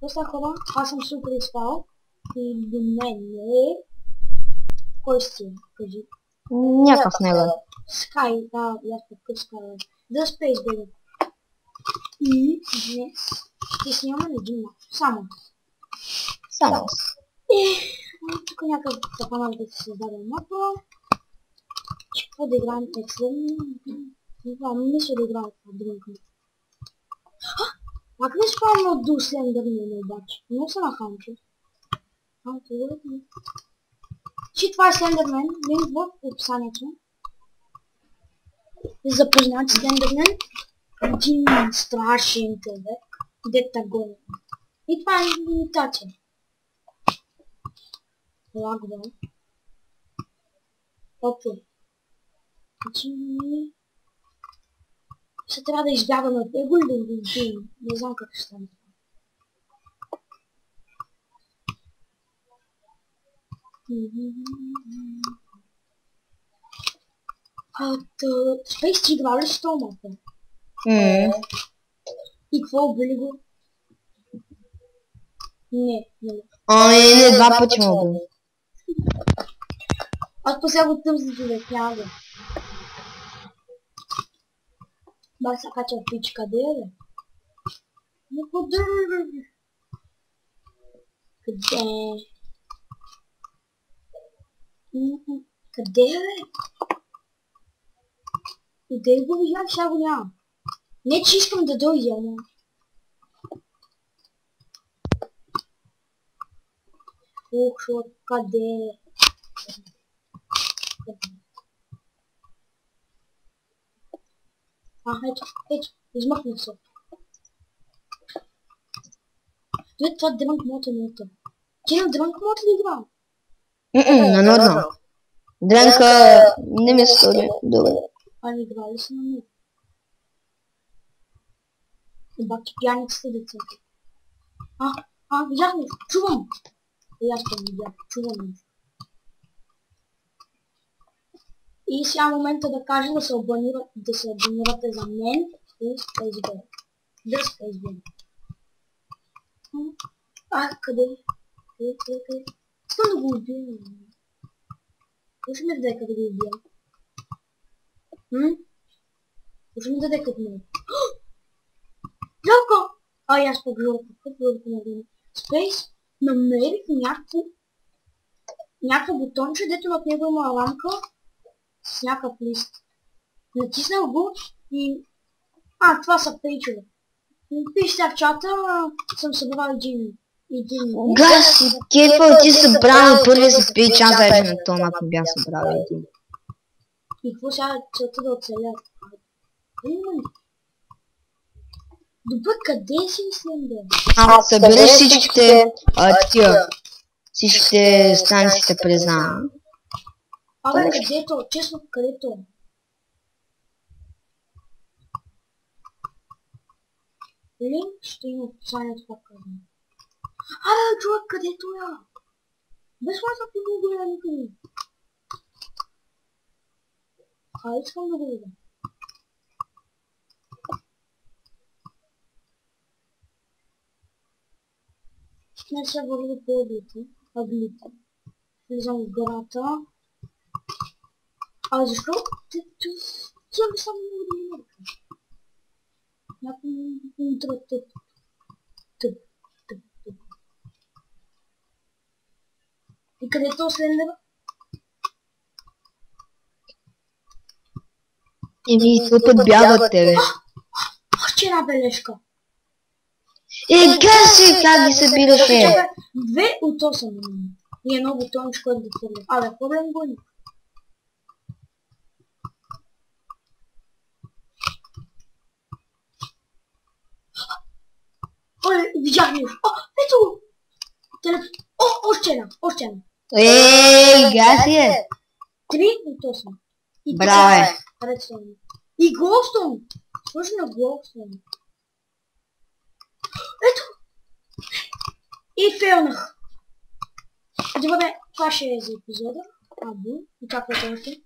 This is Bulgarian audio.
Доста хора, аз съм супер изпал. И до мене... Кой сте? Кажи. Някакъв него. Sky, да, аз какъв Sky. The Space Baby. И днес ще снимаме един мач. Само. Само. Тук някакъв капанал да се създаде мапа. Какво да играем това, мисля да играем това дрънка. Пак не спомня от Ду Слендърмен обаче. Много се нахамче. Това е. Че това е Слендърмен, линк в описанието. Запознат Слендърмен. Един страшен човек. Дета горе. И това е имитация. Лагва. Окей. Ще трябва да избягаме от него или да го убием. Не знам как ще стане. Спейс, ти играл ли с това мапа? И какво, убили го? Не. Не, два пъти му убили. Аз после го тъмзи човек, няма го. Бах се кача в пич, къде е, бе? Не подържи. Къде? Къде е, бе? Къде го видях, сега го няма. Не, че искам да дойдя, но... Ух, шо, къде? Ето, измъкнах се. Той това дрънк мод е нота. Ти на дрънк мод ли играл? На нормал. Дрънка не ми стори. Добре. Ами играли си на него. Обаче пияниците деца. Видях нещо. Чувам. И аз това видях. Чувам нещо. И сега момента да кажа да се абонирате за мен и Spaceberry. Да, Spaceberry. Къде? Къде? Искам да го убия. Може ми даде къде го убия? Може ми даде къде не. Жалко! Аз пък жалко. Какво е на време? Space, намерих някакво бутонче, дето над него има ламка с някакъв лист. Натиснах го и... това са пейчове. Пишете в чата, съм събрал един... Гаси, Кейфъл, ти събрал първи за пейч, аз даже на това мап не бях събрал един. И какво сега целта да оцеля? Добре, къде си мислим, бе? Събереш всичките всичките станциите признавам. Където? Честно, където? Линк ще има описанието пак казвам. Човек, където я? Без маса ти го гледа никъде. Искам да го видя. Не се върви по аглите. Влизам в гората. Защо? Тя би само много да ми мърка. Някакво тъп. И където Слендъра? Тук бягат тебе. Още една бележка. Гаси, как ги събираше? 2 от 8 и едно бутонче, което да хвърля. Хвърлям го. Видях нещо. Ето го! Още една. Гаси е! 3 от 8. Браво! И Гловстон! Слушай на Гловстон. Ето! И фейлнах. Добре, това ще е за епизода. И каквото още.